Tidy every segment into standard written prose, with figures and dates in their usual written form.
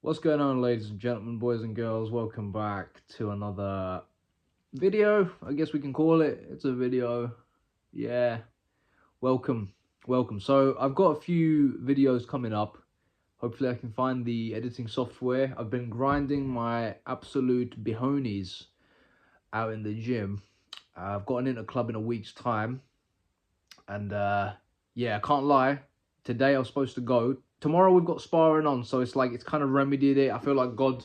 What's going on, ladies and gentlemen, boys and girls? Welcome back to another video. I guess we can call it. It's a video. Yeah. Welcome. So I've got a few videos coming up. Hopefully I can find the editing software. I've been grinding my absolute bihonies out in the gym. I've got an inter club in a week's time. And yeah, I can't lie. Today I was supposed to go. Tomorrow we've got sparring on, so it's like it's kind of remedied it. I feel like God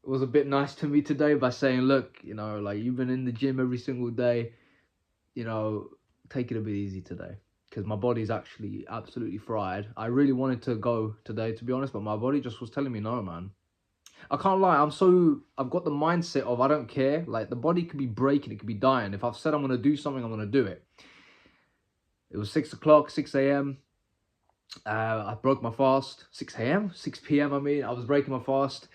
was a bit nice to me today by saying, look, like you've been in the gym every single day, take it a bit easy today. Because my body's actually absolutely fried. I really wanted to go today, to be honest, but my body just was telling me no, man. I can't lie, I've got the mindset of I don't care. Like, the body could be breaking, it could be dying. If I've said I'm going to do something, I'm going to do it. It was 6 o'clock, 6 a.m. I broke my fast. 6 a.m? 6 p.m, I mean. I was breaking my fast.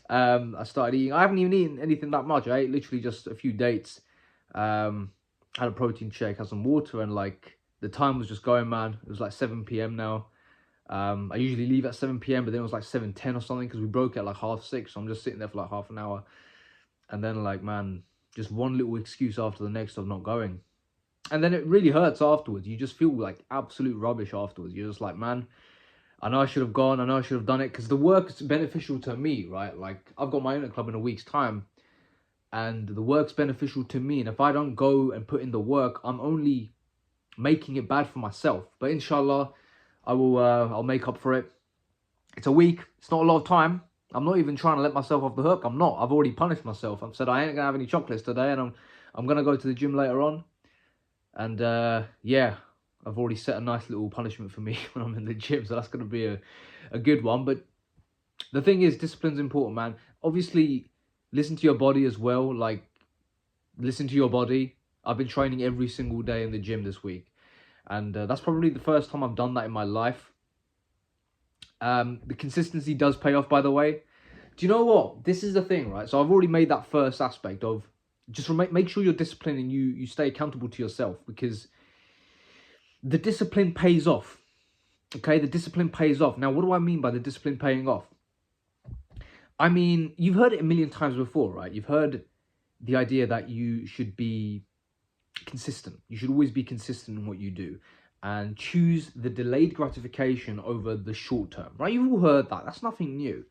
I started eating. I haven't even eaten anything that much. I ate literally just a few dates. Had a protein shake, had some water, and like the time was just going, man. It was like 7 p.m. now. I usually leave at 7 p.m, but then it was like 7:10 or something because we broke at like 6:30. So I'm just sitting there for like half an hour. And then, like, man, just one little excuse after the next of not going. And then it really hurts afterwards. You just feel like absolute rubbish afterwards. You're just like, man, I know I should have gone. I know I should have done it because the work's beneficial to me, right? Like, I've got my own club in a week's time and the work's beneficial to me. And if I don't go and put in the work, I'm only making it bad for myself. But inshallah, I'll make up for it. It's a week. It's not a lot of time. I'm not even trying to let myself off the hook. I'm not. I've already punished myself. I've said I ain't going to have any chocolates today and I'm going to go to the gym later on. And yeah, I've already set a nice little punishment for me when I'm in the gym, so that's going to be a good one. But the thing is, discipline's important, man. Obviously, listen to your body as well. Like, listen to your body. I've been training every single day in the gym this week. And that's probably the first time I've done that in my life. The consistency does pay off, by the way. Do you know what? This is the thing, right? So I've already made that first aspect of just make sure you're disciplined and you stay accountable to yourself, because the discipline pays off. Okay, the discipline pays off. Now, what do I mean by the discipline paying off? I mean, you've heard it a million times before, right? You've heard the idea that you should be consistent. You should always be consistent in what you do and choose the delayed gratification over the short term, right? You've all heard that. That's nothing new.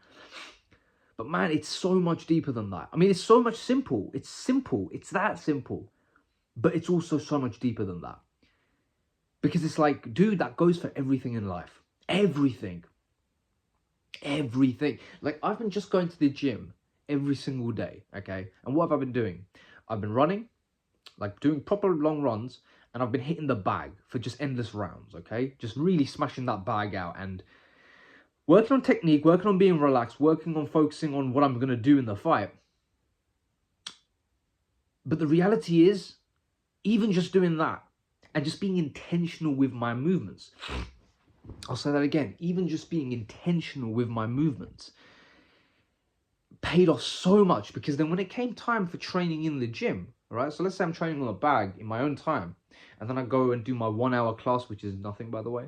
But man, it's so much deeper than that. I mean, it's so much simple. It's simple. It's that simple. But it's also so much deeper than that. Because it's like, dude, that goes for everything in life. Everything. Everything. Like, I've been just going to the gym every single day, okay? And what have I been doing? I've been running, like doing proper long runs, and I've been hitting the bag for just endless rounds, okay? Just really smashing that bag out and working on technique, working on being relaxed, working on focusing on what I'm going to do in the fight. But the reality is, even just doing that and just being intentional with my movements, I'll say that again, even just being intentional with my movements paid off so much, because then when it came time for training in the gym, right? So let's say I'm training on a bag in my own time, and then I go and do my 1 hour class, which is nothing, by the way.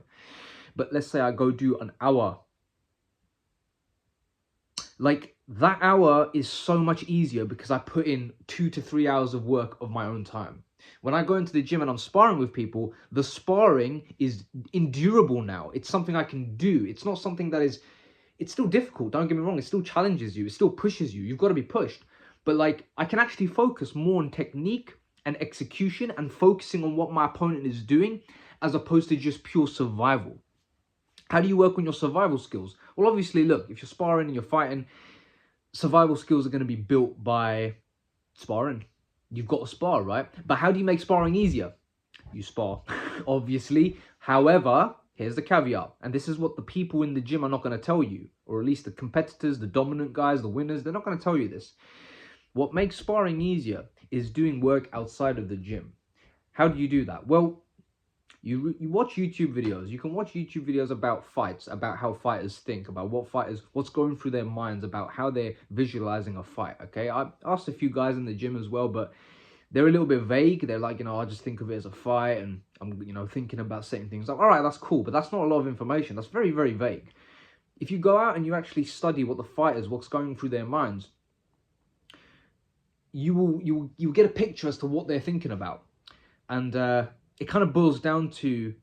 But let's say I go do an hour. Like, that hour is so much easier because I put in 2 to 3 hours of work of my own time. When I go into the gym and I'm sparring with people, the sparring is endurable now. It's something I can do. It's not something that is... It's still difficult, don't get me wrong. It still challenges you. It still pushes you. You've got to be pushed. But, like, I can actually focus more on technique and execution and focusing on what my opponent is doing, as opposed to just pure survival. How do you work on your survival skills? Well, obviously, look, if you're sparring and you're fighting, survival skills are going to be built by sparring. You've got to spar, right? But how do you make sparring easier? You spar, obviously. However, here's the caveat. And this is what the people in the gym are not going to tell you. Or at least the competitors, the dominant guys, the winners, they're not going to tell you this. What makes sparring easier is doing work outside of the gym. How do you do that? Well, you watch YouTube videos. You can watch YouTube videos about fights, about how fighters think, about what's going through their minds, about how they're visualizing a fight, okay? I asked a few guys in the gym as well, but they're a little bit vague. They're like, I just think of it as a fight, and I'm, thinking about certain things. Like, all right, that's cool, but that's not a lot of information. That's very, very vague. if you go out and you actually study what the fighters, what's going through their minds, you get a picture as to what they're thinking about. And it kind of boils down to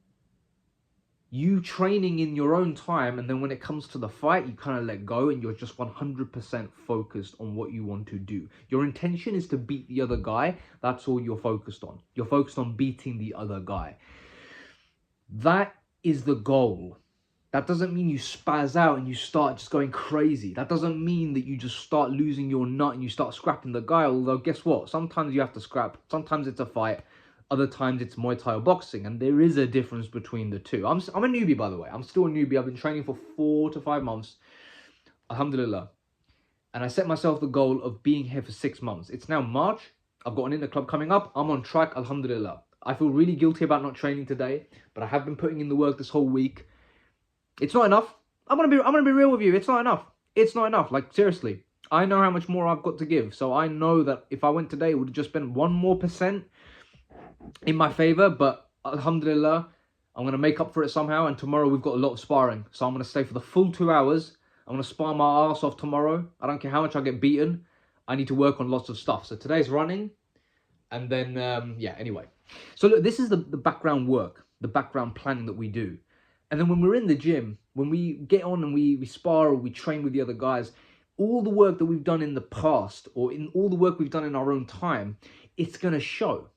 you training in your own time, and then when it comes to the fight, you kind of let go and you're just 100% focused on what you want to do. Your intention is to beat the other guy. That's all you're focused on. You're focused on beating the other guy. That is the goal. That doesn't mean you spaz out and you start just going crazy. That doesn't mean that you just start losing your nut and you start scrapping the guy. Although guess what? Sometimes you have to scrap. Sometimes it's a fight. Other times it's Muay Thai or boxing. And there is a difference between the two. I'm a newbie, by the way. I'm still a newbie. I've been training for 4 to 5 months. Alhamdulillah. And I set myself the goal of being here for 6 months. It's now March. I've got an inner club coming up. I'm on track. Alhamdulillah. I feel really guilty about not training today. But I have been putting in the work this whole week. It's not enough. I'm gonna be real with you. It's not enough. It's not enough. Like, seriously. I know how much more I've got to give. So I know that if I went today, it would have just been 1% more in my favor. But alhamdulillah, I'm going to make up for it somehow. And tomorrow we've got a lot of sparring. So I'm going to stay for the full 2 hours. I'm going to spar my ass off tomorrow. I don't care how much I get beaten. I need to work on lots of stuff. So today's running. And then, yeah, anyway. So look, this is the background work, the background planning that we do. And then when we're in the gym, when we get on and we spar or we train with the other guys, all the work that we've done in the past or in all the work we've done in our own time, it's going to show.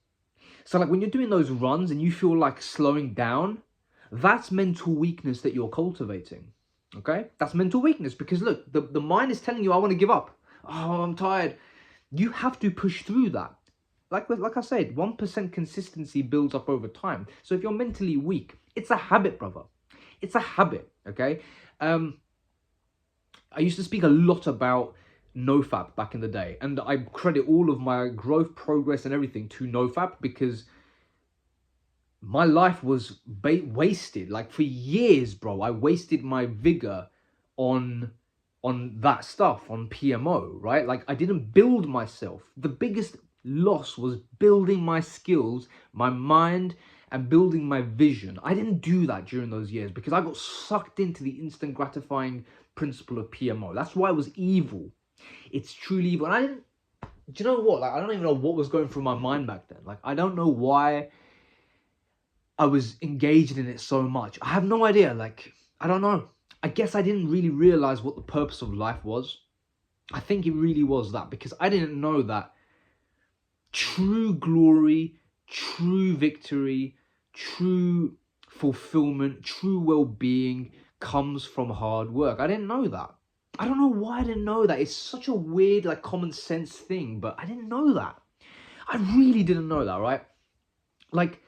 So like when you're doing those runs and you feel like slowing down, that's mental weakness that you're cultivating. Okay? That's mental weakness because look, the mind is telling you, I want to give up. Oh, I'm tired. You have to push through that. Like I said, 1% consistency builds up over time. So if you're mentally weak, it's a habit, brother. It's a habit, okay? I used to speak a lot about NoFap back in the day. And I credit all of my growth, progress, and everything to NoFap because my life was wasted. Like for years, bro, I wasted my vigor on that stuff, on PMO, right? Like I didn't build myself. The biggest loss was building my skills, my mind, and building my vision. I didn't do that during those years because I got sucked into the instant gratifying principle of PMO. That's why it was evil. It's truly evil. And I didn't, do you know what? Like, I don't even know what was going through my mind back then. Like, I don't know why I was engaged in it so much. I have no idea. Like, I don't know. I guess I didn't really realize what the purpose of life was. I think it really was that because I didn't know that true glory, true victory, true fulfillment, true well-being comes from hard work. I didn't know that. I don't know why I didn't know that. It's such a weird, like, common sense thing, but I didn't know that. I really didn't know that, right? Like,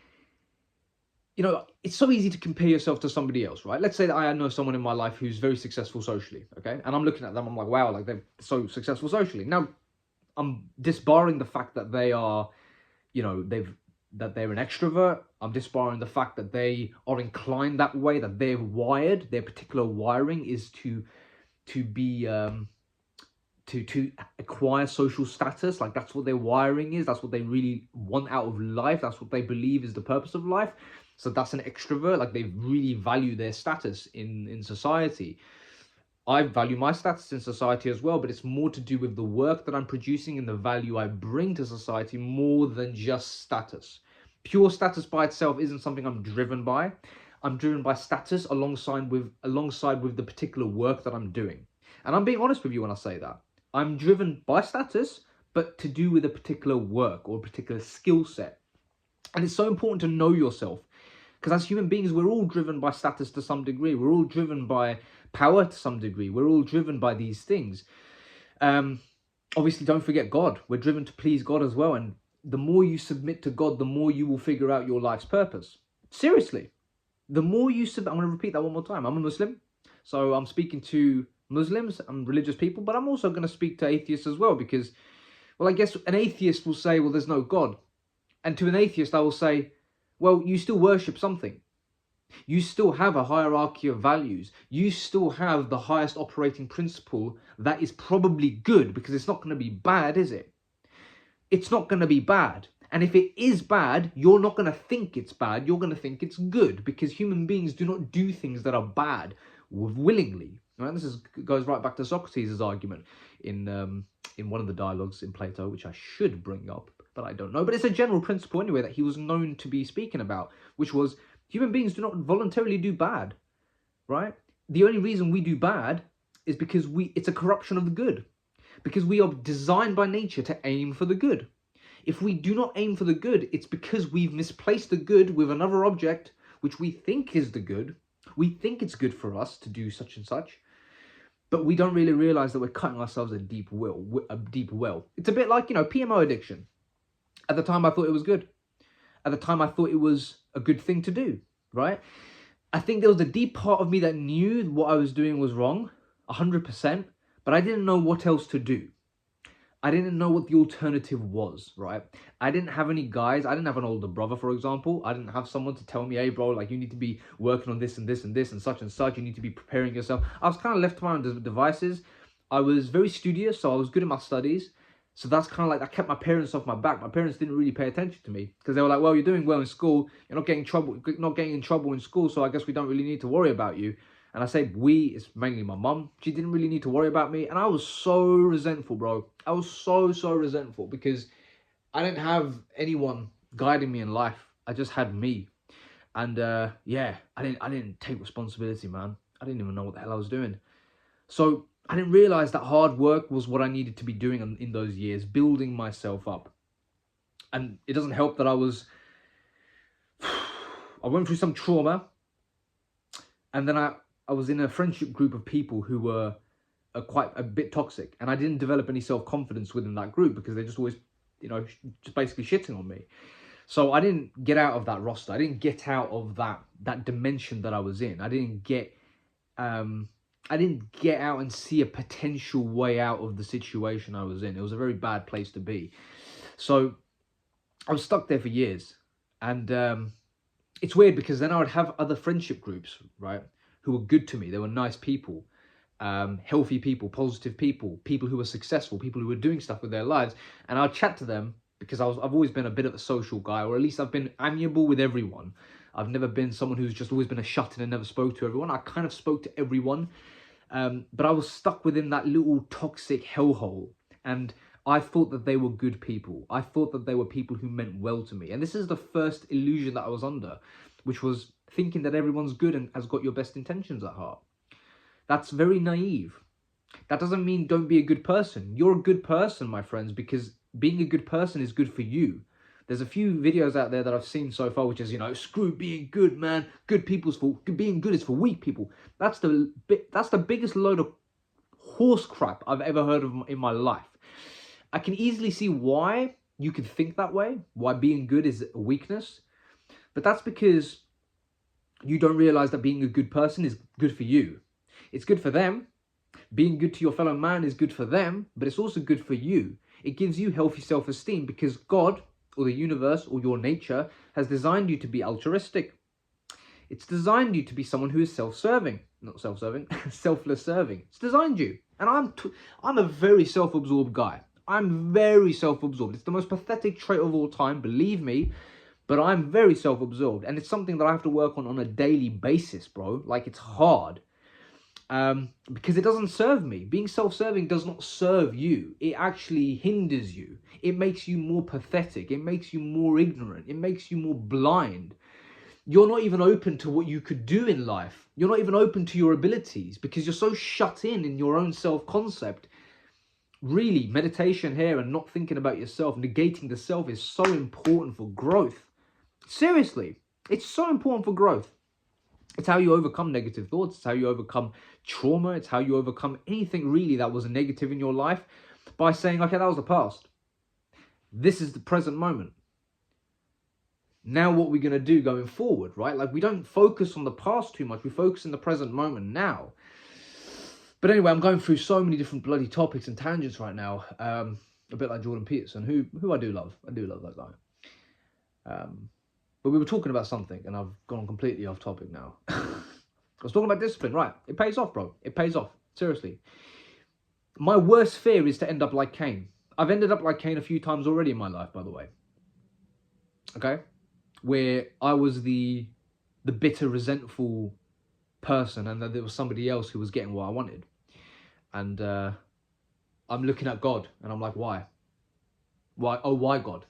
you know, it's so easy to compare yourself to somebody else, right? Let's say that I know someone in my life who's very successful socially, okay? And I'm looking at them, I'm like, wow, like, they're so successful socially. Now, I'm disbarring the fact that they are, you know, that they're an extrovert. I'm disbarring the fact that they are inclined that way, that they're wired. Their particular wiring is to acquire social status. Like that's what their wiring is. That's what they really want out of life. That's what they believe is the purpose of life. So that's an extrovert. Like they really value their status in society. I value my status in society as well, but it's more to do with the work that I'm producing and the value I bring to society more than just status. Pure status by itself isn't something I'm driven by. I'm driven by status alongside with the particular work that I'm doing. And I'm being honest with you when I say that. I'm driven by status, but to do with a particular work or a particular skill set. And it's so important to know yourself. Because as human beings, we're all driven by status to some degree. We're all driven by power to some degree. We're all driven by these things. Obviously, don't forget God. We're driven to please God as well. And the more you submit to God, the more you will figure out your life's purpose. Seriously. The more you submit, I'm going to repeat that one more time. I'm a Muslim. So I'm speaking to Muslims and religious people, but I'm also going to speak to atheists as well because, well, I guess an atheist will say, well, there's no God. And to an atheist, I will say, well, you still worship something. You still have a hierarchy of values. You still have the highest operating principle that is probably good because it's not going to be bad, is it? It's not going to be bad. And if it is bad, you're not going to think it's bad. You're going to think it's good because human beings do not do things that are bad willingly. Right? Goes right back to Socrates' argument in one of the dialogues in Plato, which I should bring up, but I don't know. But it's a general principle anyway that he was known to be speaking about, which was human beings do not voluntarily do bad, right? The only reason we do bad is because it's a corruption of the good, because we are designed by nature to aim for the good. If we do not aim for the good, it's because we've misplaced the good with another object, which we think is the good. We think it's good for us to do such and such, but we don't really realize that we're cutting ourselves a deep well. It's a bit like, PMO addiction. At the time, I thought it was good. At the time, I thought it was a good thing to do, right? I think there was a deep part of me that knew what I was doing was wrong, 100%, but I didn't know what else to do. I didn't know what the alternative was, right? I didn't have any guys. I didn't have an older brother, for example. I didn't have someone to tell me, hey, bro, like, you need to be working on this and this and this and such and such. You need to be preparing yourself. I was kind of left to my own devices. I was very studious, so I was good at my studies. So that's kind of like, I kept my parents off my back. My parents didn't really pay attention to me because they were like, well, you're doing well in school. You're not getting in trouble in school. So I guess we don't really need to worry about you. And I say we, it's mainly my mum. She didn't really need to worry about me. And I was so resentful, bro. I was so resentful because I didn't have anyone guiding me in life. I just had me. And yeah, I didn't take responsibility, man. I didn't even know what the hell I was doing. So I didn't realize that hard work was what I needed to be doing in those years, building myself up. And it doesn't help that I went through some trauma. And then I was in a friendship group of people who were quite a bit toxic, and I didn't develop any self-confidence within that group because they just always, just basically shitting on me. So I didn't get out of that roster. I didn't get out of that dimension that I was in. I didn't get out and see a potential way out of the situation I was in. It was a very bad place to be. So I was stuck there for years, and it's weird because then I would have other friendship groups, right, who were good to me. They were nice people, healthy people, positive people, people who were successful, people who were doing stuff with their lives. And I'd chat to them because I've always been a bit of a social guy, or at least I've been amiable with everyone. I've never been someone who's just always been a shut-in and never spoke to everyone. I kind of spoke to everyone, but I was stuck within that little toxic hellhole. And I thought that they were good people. I thought that they were people who meant well to me. And this is the first illusion that I was under, which was thinking that everyone's good and has got your best intentions at heart. That's very naive. That doesn't mean don't be a good person. You're a good person, my friends, because being a good person is good for you. There's a few videos out there that I've seen so far, which is, screw being good, man. Being good is for weak people. That's the biggest load of horse crap I've ever heard of in my life. I can easily see why you could think that way, why being good is a weakness. But that's because you don't realize that being a good person is good for you. It's good for them. Being good to your fellow man is good for them, but it's also good for you. It gives you healthy self-esteem because God, or the universe, or your nature has designed you to be altruistic. It's designed you to be someone who is self-serving. Not self-serving, selfless serving. It's designed you. And I'm a very self-absorbed guy. I'm very self-absorbed. It's the most pathetic trait of all time, believe me. But I'm very self-absorbed, and it's something that I have to work on a daily basis, bro. Like, it's hard because it doesn't serve me. Being self-serving does not serve you. It actually hinders you. It makes you more pathetic. It makes you more ignorant. It makes you more blind. You're not even open to what you could do in life. You're not even open to your abilities because you're so shut in your own self-concept. Really, meditation here and not thinking about yourself, negating the self is so important for growth. Seriously, it's so important for growth. It's how you overcome negative thoughts. It's how you overcome trauma. It's how you overcome anything really that was negative in your life by saying, okay, that was the past. This is the present moment. Now what we're going to do going forward, right? Like, we don't focus on the past too much. We focus in the present moment now. But anyway, I'm going through so many different bloody topics and tangents right now. A bit like Jordan Peterson, who I do love. I do love that guy. But we were talking about something, and I've gone completely off topic now. I was talking about discipline, right? It pays off, bro. It pays off. Seriously. My worst fear is to end up like Cain. I've ended up like Cain a few times already in my life, by the way. Okay? Where I was the bitter, resentful person and that there was somebody else who was getting what I wanted. And I'm looking at God and I'm like, why? Why? Oh, why, God?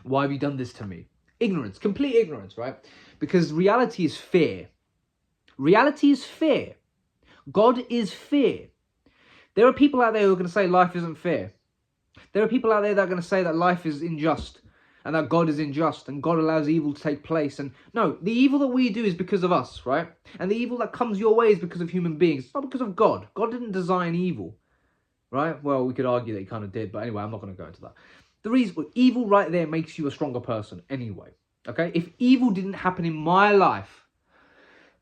Why have you done this to me? Ignorance, complete ignorance, right? Because reality is fear. Reality is fear. God is fear. There are people out there who are going to say life isn't fair. There are people out there that are going to say that life is unjust and that God is unjust and God allows evil to take place. And no, the evil that we do is because of us, right? And the evil that comes your way is because of human beings. It's not because of God. God didn't design evil, right? Well, we could argue that he kind of did, but anyway, I'm not going to go into that. The reason, evil right there makes you a stronger person anyway, okay? If evil didn't happen in my life,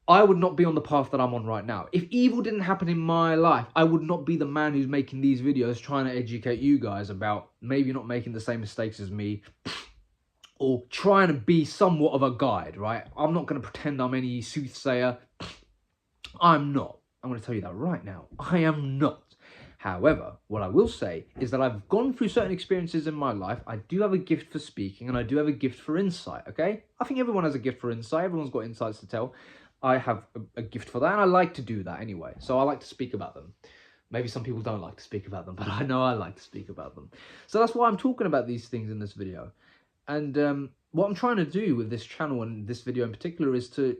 I would not be on the path that I'm on right now. If evil didn't happen in my life, I would not be the man who's making these videos trying to educate you guys about maybe not making the same mistakes as me or trying to be somewhat of a guide, right? I'm not going to pretend I'm any soothsayer. I'm not. I'm going to tell you that right now. I am not. However, what I will say is that I've gone through certain experiences in my life. I do have a gift for speaking and I do have a gift for insight, okay? I think everyone has a gift for insight. Everyone's got insights to tell. I have a gift for that and I like to do that anyway. So I like to speak about them. Maybe some people don't like to speak about them, but I know I like to speak about them. So that's why I'm talking about these things in this video. And what I'm trying to do with this channel and this video in particular is to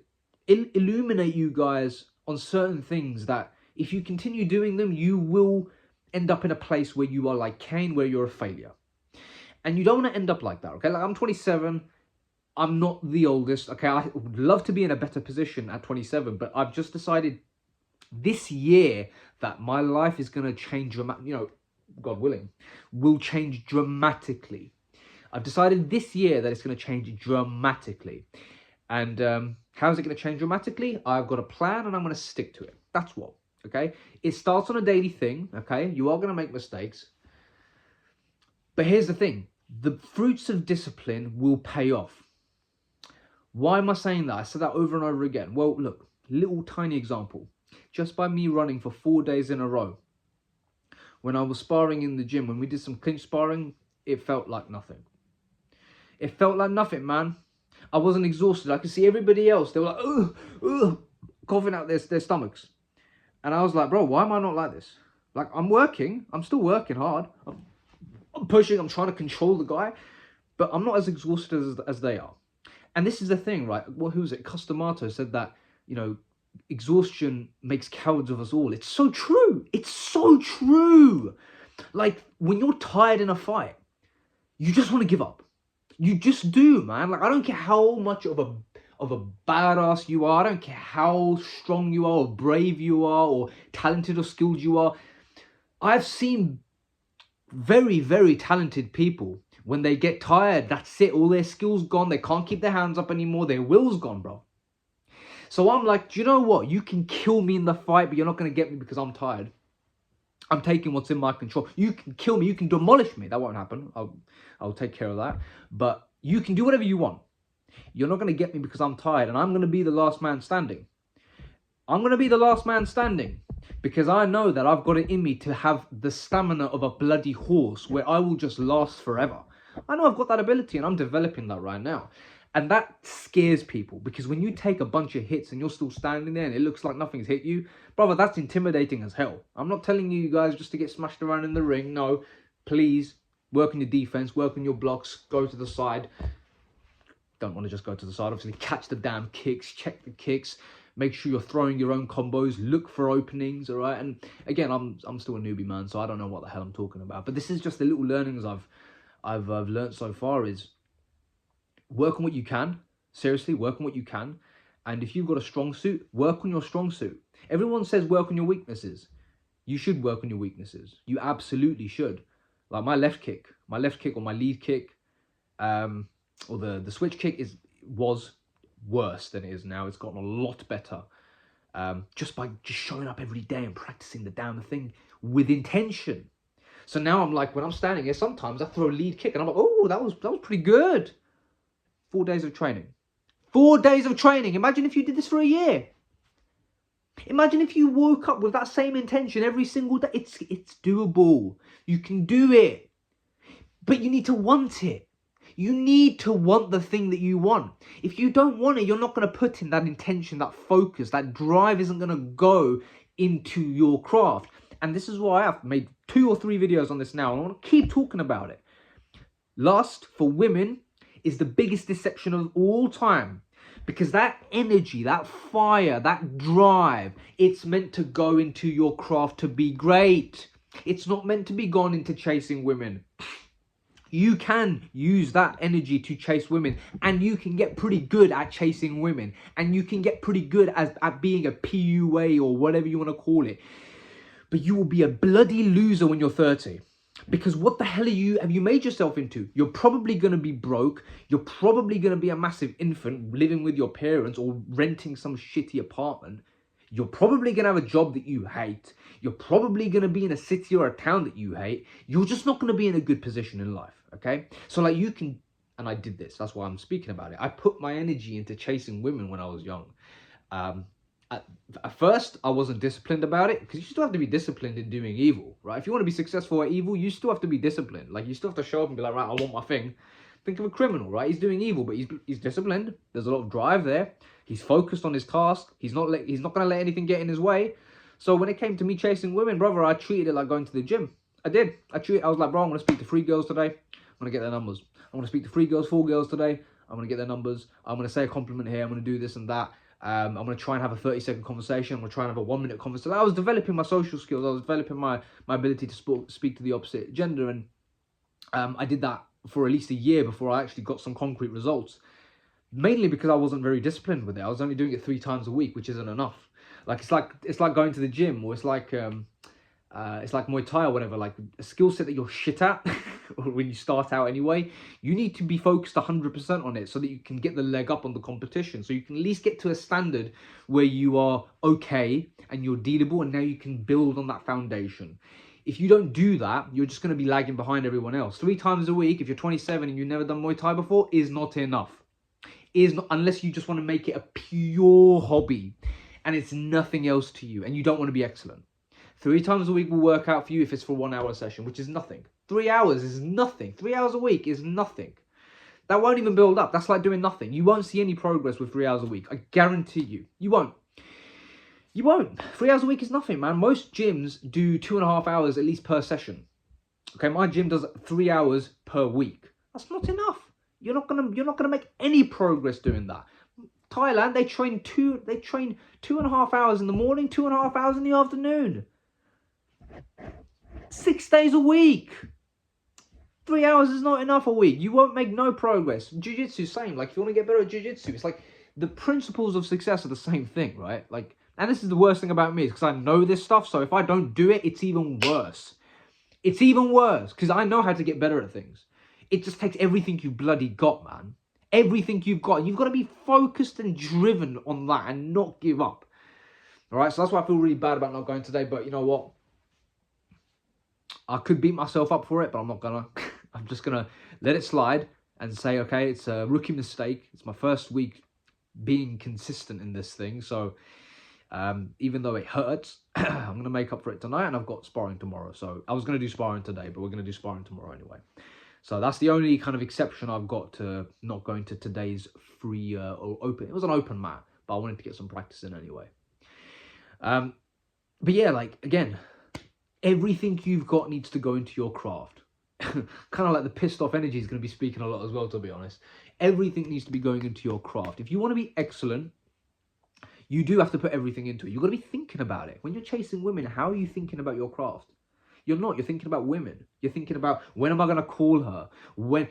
illuminate you guys on certain things that if you continue doing them, you will end up in a place where you are like Cain, where you're a failure. And you don't want to end up like that, okay? Like I'm 27. I'm not the oldest, okay? I would love to be in a better position at 27, but I've just decided this year that my life is going to change, God willing, will change dramatically. I've decided this year that it's going to change dramatically. And how is it going to change dramatically? I've got a plan and I'm going to stick to it. That's what, okay? It starts on a daily thing, okay? You are going to make mistakes. But here's the thing. The fruits of discipline will pay off. Why am I saying that? I said that over and over again. Well, look, little tiny example. Just by me running for 4 days in a row, when I was sparring in the gym, when we did some clinch sparring, it felt like nothing. It felt like nothing, man. I wasn't exhausted. I could see everybody else. They were like, ugh, coughing out their stomachs. And I was like, bro, why am I not like this? Like, I'm working. I'm still working hard. I'm pushing. I'm trying to control the guy. But I'm not as exhausted as they are. And this is the thing, right? Well, who was it? Costamato said that, exhaustion makes cowards of us all. It's so true. It's so true. Like, when you're tired in a fight, you just want to give up. You just do, man. Like, I don't care how much of a badass you are. I don't care how strong you are or brave you are or talented or skilled you are. I've seen very, very talented people, when they get tired, that's it. All their skills gone. They can't keep their hands up anymore. Their will's gone, bro. So I'm like, do you know what? You can kill me in the fight, but you're not going to get me because I'm tired. I'm taking what's in my control. You can kill me. You can demolish me. That won't happen. I'll take care of that. But you can do whatever you want. You're not going to get me because I'm tired. And I'm going to be the last man standing. I'm going to be the last man standing. Because I know that I've got it in me to have the stamina of a bloody horse where I will just last forever. I know I've got that ability and I'm developing that right now. And that scares people because when you take a bunch of hits and you're still standing there and it looks like nothing's hit you, brother, that's intimidating as hell. I'm not telling you guys just to get smashed around in the ring. No, please work on your defense, work on your blocks, go to the side. Don't want to just go to the side. Obviously, catch the damn kicks, check the kicks. Make sure you're throwing your own combos. Look for openings, all right? And again, I'm still a newbie, man, so I don't know what the hell I'm talking about. But this is just the little learnings I've learned so far is work on what you can. Seriously, work on what you can. And if you've got a strong suit, work on your strong suit. Everyone says work on your weaknesses. You should work on your weaknesses. You absolutely should. Like my left kick or my lead kick, or the switch kick was worse than it is now. It's gotten a lot better. Just by showing up every day and practicing the damn thing with intention. So now I'm like, when I'm standing here, sometimes I throw a lead kick and I'm like, oh, that was pretty good. 4 days of training. 4 days of training. Imagine if you did this for a year. Imagine if you woke up with that same intention every single day. It's doable. You can do it. But you need to want it. You need to want the thing that you want. If you don't want it, you're not going to put in that intention, that focus, that drive isn't going to go into your craft. And this is why I've made 2 or 3 videos on this now. And I want to keep talking about it. Lust for women is the biggest deception of all time. Because that energy, that fire, that drive, it's meant to go into your craft to be great. It's not meant to be gone into chasing women. You can use that energy to chase women, and you can get pretty good at chasing women, and you can get pretty good at being a PUA or whatever you want to call it. But you will be a bloody loser when you're 30. Because what the hell have you made yourself into? You're probably going to be broke. You're probably going to be a massive infant living with your parents or renting some shitty apartment. You're probably going to have a job that you hate. You're probably going to be in a city or a town that you hate. You're just not going to be in a good position in life, okay? So like you can, and I did this, that's why I'm speaking about it. I put my energy into chasing women when I was young. At first, I wasn't disciplined about it, because you still have to be disciplined in doing evil, right? If you want to be successful at evil, you still have to be disciplined. Like, you still have to show up and be like, right, I want my thing. Think of a criminal, right? He's doing evil, but he's disciplined. There's a lot of drive there. He's focused on his task. He's not going to let anything get in his way. So when it came to me chasing women, brother, I treated it like going to the gym. I did. I was like, bro, I'm going to speak to 3 girls today. I'm going to get their numbers. I'm going to speak to 3 girls, 4 girls today. I'm going to get their numbers. I'm going to say a compliment here. I'm going to do this and that. I'm going to try and have a 30-second conversation. I'm going to try and have a 1-minute conversation. I was developing my social skills. I was developing my ability to speak to the opposite gender. And I did that for at least a year before I actually got some concrete results. Mainly because I wasn't very disciplined with it. I was only doing it 3 times a week, which isn't enough. Like it's like going to the gym, or it's like Muay Thai or whatever. Like a skill set that you're shit at, or when you start out anyway, you need to be focused 100% on it so that you can get the leg up on the competition. So you can at least get to a standard where you are okay and you're dealable, and now you can build on that foundation. If you don't do that, you're just going to be lagging behind everyone else. 3 times a week, if you're 27 and you've never done Muay Thai before, is not enough. Is not, unless you just want to make it a pure hobby and it's nothing else to you and you don't want to be excellent. 3 times a week will work out for you if it's for 1 hour session, which is nothing. 3 hours is nothing. 3 hours a week is nothing. That won't even build up. That's like doing nothing. You won't see any progress with 3 hours a week. I guarantee you. You won't. You won't. 3 hours a week is nothing, man. Most gyms do 2.5 hours at least per session. Okay, my gym does 3 hours per week. That's not enough. You're not gonna make any progress doing that. Thailand, they train 2.5 hours in the morning, 2.5 hours in the afternoon. 6 days a week. 3 hours is not enough a week. You won't make no progress. Jiu-jitsu, same. Like, if you want to get better at jiu-jitsu, it's like the principles of success are the same thing, right? Like, and this is the worst thing about me, is because I know this stuff. So if I don't do it, it's even worse. It's even worse because I know how to get better at things. It just takes everything you bloody got, man. Everything you've got. You've got to be focused and driven on that and not give up. All right, so that's why I feel really bad about not going today. But you know what? I could beat myself up for it, but I'm not going to. I'm just going to let it slide and say, okay, it's a rookie mistake. It's my first week being consistent in this thing. So even though it hurts, I'm going to make up for it tonight. And I've got sparring tomorrow. So I was going to do sparring today, but we're going to do sparring tomorrow anyway. So that's the only kind of exception I've got to not going to today's free or open. It was an open mat, but I wanted to get some practice in anyway. But yeah, like, again, everything you've got needs to go into your craft. Kind of like the pissed off energy is going to be speaking a lot as well, to be honest. Everything needs to be going into your craft. If you want to be excellent, you do have to put everything into it. You've got to be thinking about it. When you're chasing women, how are you thinking about your craft? You're not. You're thinking about women. You're thinking about, when am I going to call her?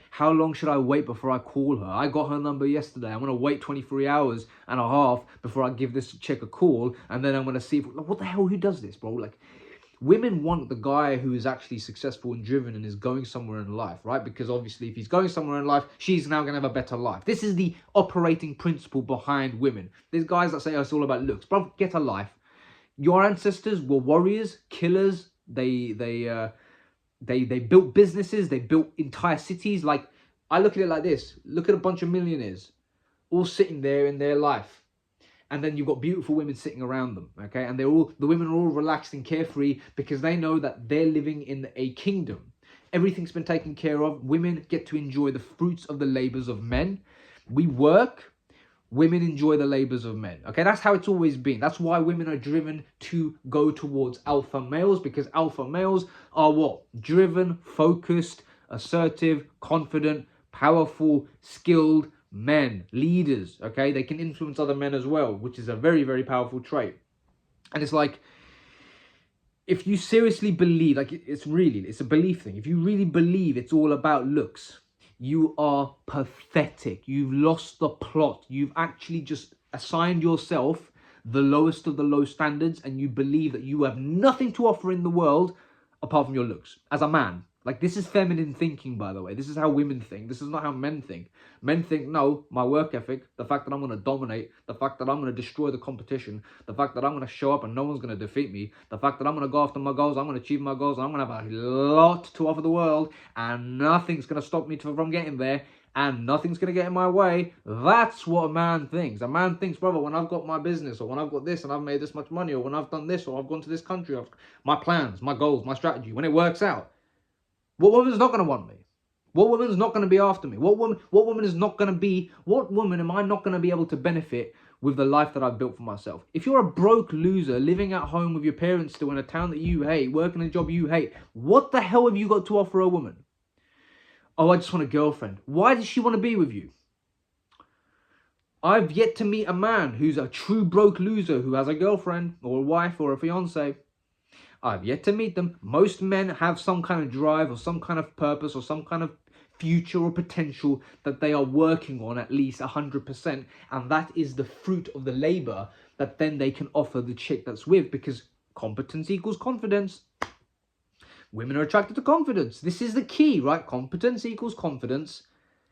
How long should I wait before I call her? I got her number yesterday. I'm going to wait 23 hours and a half before I give this chick a call. And then I'm going to see, what the hell, who does this, bro? Like, women want the guy who is actually successful and driven and is going somewhere in life, right? Because obviously if he's going somewhere in life, she's now going to have a better life. This is the operating principle behind women. There's guys that say, oh, it's all about looks. Bro, get a life. Your ancestors were warriors, killers. They built businesses. They built entire cities. Like, I look at it like this. Look at a bunch of millionaires all sitting there in their life. And then you've got beautiful women sitting around them, okay? And the women are all relaxed and carefree because they know that they're living in a kingdom. Everything's been taken care of. Women get to enjoy the fruits of the labors of men. We work. Women enjoy the labors of men. Okay, that's how it's always been. That's why women are driven to go towards alpha males, because alpha males are what? Driven, focused, assertive, confident, powerful, skilled men, leaders. Okay, they can influence other men as well, which is a very, very powerful trait. And it's like, if you seriously believe, like it's a belief thing. If you really believe it's all about looks, you are pathetic. You've lost the plot. You've actually just assigned yourself the lowest of the low standards, and you believe that you have nothing to offer in the world apart from your looks as a man. Like, this is feminine thinking, by the way. This is how women think. This is not how men think. Men think, no, my work ethic, the fact that I'm going to dominate, the fact that I'm going to destroy the competition, the fact that I'm going to show up and no one's going to defeat me, the fact that I'm going to go after my goals, I'm going to achieve my goals, I'm going to have a lot to offer the world, and nothing's going to stop me from getting there, and nothing's going to get in my way. That's what a man thinks. A man thinks, brother, when I've got my business, or when I've got this and I've made this much money, or when I've done this, or I've gone to this country, my plans, my goals, my strategy, when it works out, what woman's not going to want me? What woman's not going to be after me? What woman is not going to be, what woman am I not going to be able to benefit with the life that I've built for myself? If you're a broke loser living at home with your parents still in a town that you hate, working a job you hate, what the hell have you got to offer a woman? Oh, I just want a girlfriend. Why does she want to be with you? I've yet to meet a man who's a true broke loser who has a girlfriend or a wife or a fiance. I've yet to meet them. Most men have some kind of drive or some kind of purpose or some kind of future or potential that they are working on at least 100%. And that is the fruit of the labor that then they can offer the chick that's with, because competence equals confidence. Women are attracted to confidence. This is the key, right? Competence equals confidence.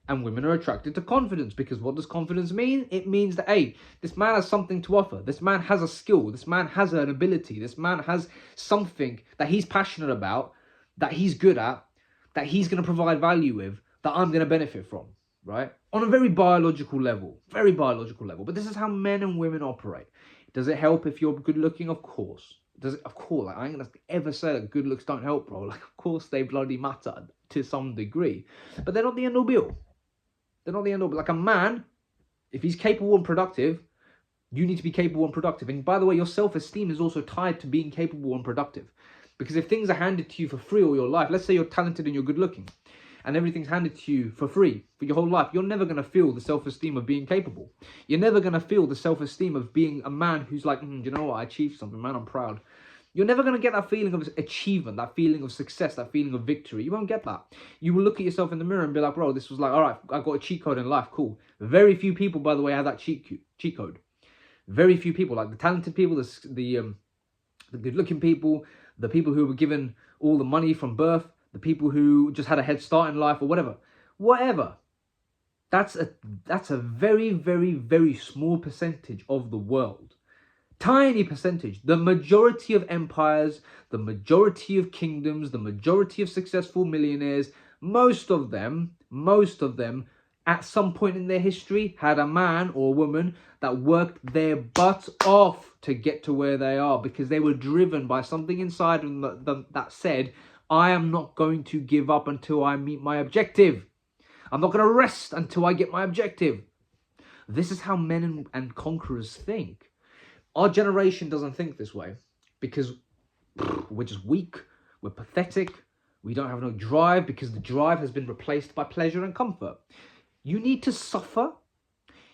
And women are attracted to confidence, because what does confidence mean? It means that, hey, this man has something to offer. This man has a skill. This man has an ability. This man has something that he's passionate about, that he's good at, that he's going to provide value with, that I'm going to benefit from, right? On a very biological level. But this is how men and women operate. Does it help if you're good looking? Of course. Does it? Of course. Like, I ain't going to ever say that good looks don't help, bro. Like, of course they bloody matter to some degree. But they're not the end all be all. They're not the end all. But like a man, if he's capable and productive, you need to be capable and productive. And by the way, your self-esteem is also tied to being capable and productive. Because if things are handed to you for free all your life, let's say you're talented and you're good looking, and everything's handed to you for free for your whole life, you're never going to feel the self-esteem of being capable. You're never going to feel the self-esteem of being a man who's like, you know what, I achieved something, man, I'm proud. You're never going to get that feeling of achievement, that feeling of success, that feeling of victory. You won't get that. You will look at yourself in the mirror and be like, bro, this was like, all right, I got a cheat code in life, cool. Very few people, by the way, have that cheat code. Very few people, like the talented people, the good-looking people, the people who were given all the money from birth, the people who just had a head start in life or whatever. That's a very, very, very small percentage of the world. Tiny percentage. The majority of empires, the majority of kingdoms, the majority of successful millionaires, most of them at some point in their history had a man or a woman that worked their butt off to get to where they are, because they were driven by something inside them that said, I am not going to give up until I meet my objective. I'm not going to rest until I get my objective. This is how men and conquerors think. Our generation doesn't think this way because we're just weak, we're pathetic, we don't have no drive, because the drive has been replaced by pleasure and comfort. You need to suffer.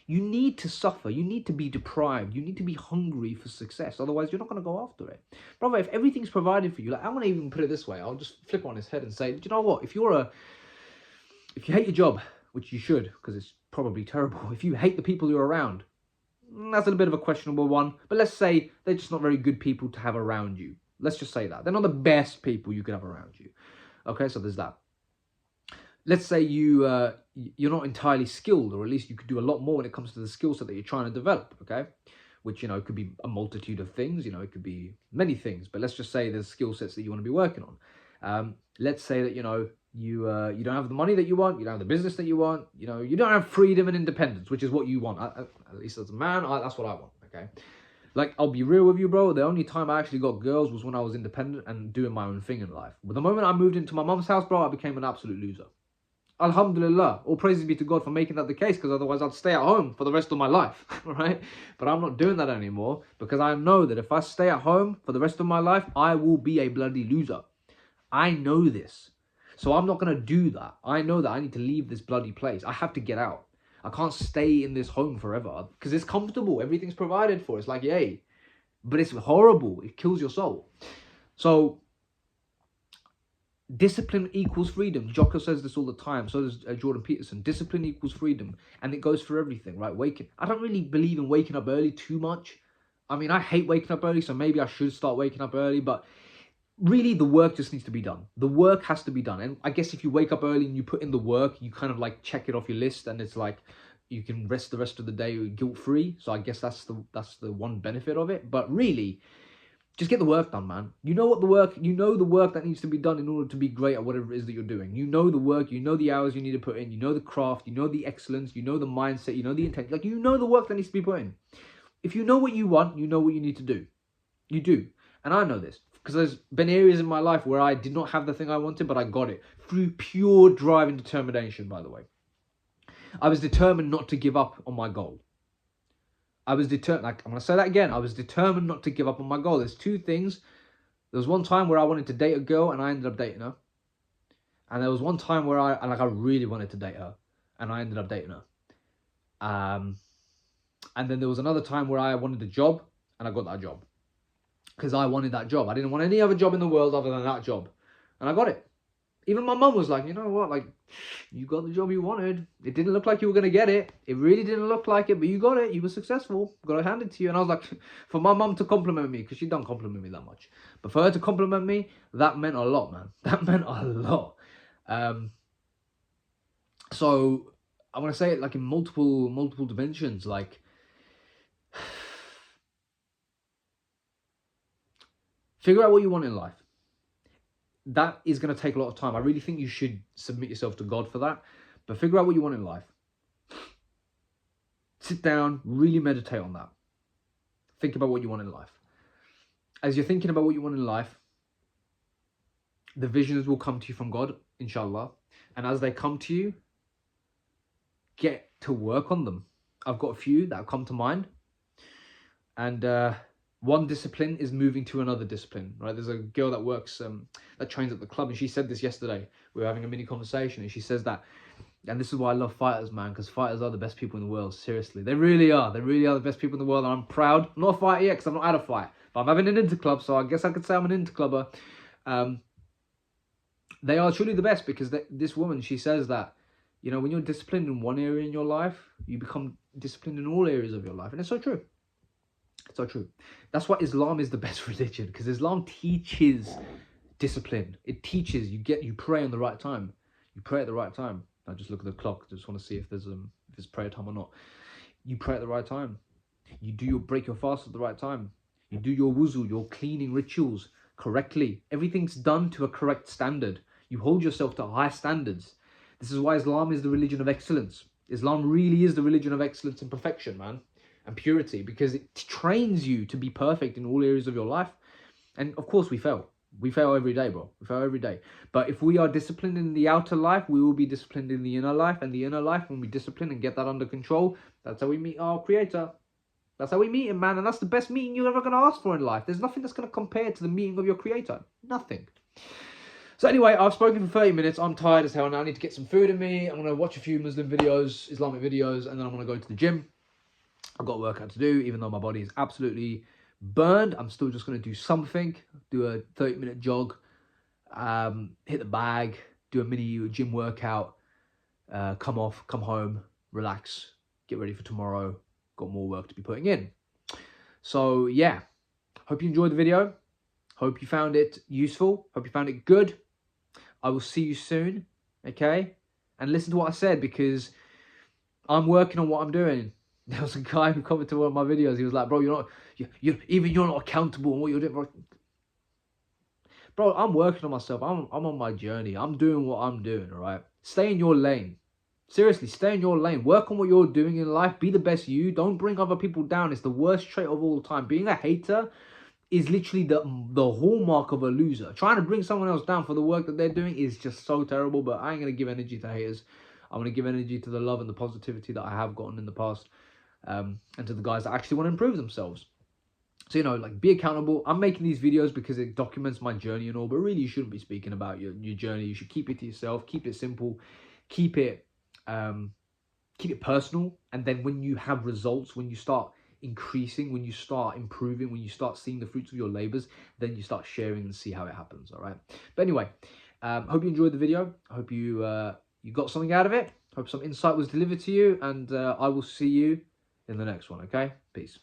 You need to be deprived. You need to be hungry for success. Otherwise, you're not going to go after it. Brother, if everything's provided for you, like, I'm going to even put it this way. I'll just flip on his head and say, do you know what? If you hate your job, which you should, because it's probably terrible. If you hate the people you're around, that's a bit of a questionable one, but let's say they're just not very good people to have around you. Let's just say that. They're not the best people you could have around you. Okay, so there's that. Let's say you're not entirely skilled, or at least you could do a lot more when it comes to the skill set that you're trying to develop, okay? Which, could be a multitude of things, it could be many things, but let's just say there's skill sets that you want to be working on. Let's say that, you don't have the money that you want, you don't have the business that you want, you don't have freedom and independence, which is what you want. At least as a man, that's what I want, okay? Like, I'll be real with you, bro. The only time I actually got girls was when I was independent and doing my own thing in life. But the moment I moved into my mum's house, bro, I became an absolute loser. Alhamdulillah, all praises be to God for making that the case, because otherwise I'd stay at home for the rest of my life, right? But I'm not doing that anymore, because I know that if I stay at home for the rest of my life, I will be a bloody loser. I know this. So I'm not going to do that. I know that I need to leave this bloody place. I have to get out. I can't stay in this home forever, because it's comfortable. Everything's provided for. It's like, yay. But it's horrible. It kills your soul. So discipline equals freedom. Jocko says this all the time. So does Jordan Peterson. Discipline equals freedom. And it goes for everything, right? I don't really believe in waking up early too much. I mean, I hate waking up early, so maybe I should start waking up early. But really, the work just needs to be done. The work has to be done. And I guess if you wake up early and you put in the work, you kind of like check it off your list, and it's like you can rest the rest of the day guilt-free. So I guess that's the one benefit of it. But really, just get the work done, man. You know the work that needs to be done in order to be great at whatever it is that you're doing. You know the work, you know the hours you need to put in, you know the craft, you know the excellence, you know the mindset, you know the intent. Like, you know the work that needs to be put in. If you know what you want, you know what you need to do. You do. And I know this, because there's been areas in my life where I did not have the thing I wanted, but I got it through pure drive and determination, by the way. I was determined not to give up on my goal. I was determined, like, I'm going to say that again. I was determined not to give up on my goal. There's two things. There was one time where I wanted to date a girl and I ended up dating her. And there was one time where I really wanted to date her and I ended up dating her. And then there was another time where I wanted a job and I got that job. Because I wanted that job. I didn't want any other job in the world other than that job. And I got it. Even my mum was like, you know what, like, you got the job you wanted. It didn't look like you were going to get it. It really didn't look like it, but you got it. You were successful. Got to hand it to you. And I was like, for my mum to compliment me, because she don't compliment me that much, but for her to compliment me, that meant a lot, man. That meant a lot. So I want to say it like in multiple dimensions, like, figure out what you want in life. That is going to take a lot of time. I really think you should submit yourself to God for that. But figure out what you want in life. Sit down, really meditate on that. Think about what you want in life. As you're thinking about what you want in life, the visions will come to you from God, inshallah. And as they come to you, get to work on them. I've got a few that have come to mind. And one discipline is moving to another discipline, right? There's a girl that works, that trains at the club, and she said this yesterday. We were having a mini conversation, and she says that, and this is why I love fighters, man, because fighters are the best people in the world, seriously. They really are. They really are the best people in the world, and I'm proud. I'm not a fighter yet, because I've not had a fight, but I'm having an interclub, so I guess I could say I'm an interclubber. They are truly the best, because this woman, she says that, you know, when you're disciplined in one area in your life, you become disciplined in all areas of your life, and it's so true. It's so true. That's why Islam is the best religion, because Islam teaches discipline. It teaches you pray on the right time. You pray at the right time. I just look at the clock. I just want to see if there's prayer time or not. You pray at the right time. You break your fast at the right time. You do your wuzu, your cleaning rituals correctly. Everything's done to a correct standard. You hold yourself to high standards. This is why Islam is the religion of excellence. Islam really is the religion of excellence and perfection, man. And purity, because it trains you to be perfect in all areas of your life. And of course we fail. We fail every day, bro. We fail every day. But if we are disciplined in the outer life, we will be disciplined in the inner life. And the inner life, when we discipline and get that under control, that's how we meet our creator. That's how we meet him, man. And that's the best meeting you're ever going to ask for in life. There's nothing that's going to compare to the meeting of your creator. Nothing. So anyway, I've spoken for 30 minutes. I'm tired as hell now. I need to get some food in me. I'm going to watch a few Muslim videos, Islamic videos, and then I'm going to go to the gym. I've got work out to do, even though my body is absolutely burned. I'm still just going to do something, do a 30-minute jog, hit the bag, do a mini gym workout, come home, relax, get ready for tomorrow. Got more work to be putting in. So yeah, hope you enjoyed the video. Hope you found it useful. Hope you found it good. I will see you soon, okay? And listen to what I said, because I'm working on what I'm doing. There was a guy who commented on one of my videos. He was like, bro, you're not accountable on what you're doing. Bro, I'm working on myself. I'm on my journey. I'm doing what I'm doing, all right? Stay in your lane. Seriously, stay in your lane. Work on what you're doing in life. Be the best you. Don't bring other people down. It's the worst trait of all time. Being a hater is literally the hallmark of a loser. Trying to bring someone else down for the work that they're doing is just so terrible. But I ain't going to give energy to haters. I'm going to give energy to the love and the positivity that I have gotten in the past, and to the guys that actually want to improve themselves. So, you know, like, be accountable. I'm making these videos because it documents my journey and all, but really you shouldn't be speaking about your journey. You should keep it to yourself, keep it simple, keep it personal. And then when you have results, when you start increasing, when you start improving, when you start seeing the fruits of your labors, then you start sharing and see how it happens. All right. But anyway, hope you enjoyed the video. I hope you you got something out of it. Hope some insight was delivered to you, and I will see you in the next one. Okay, peace.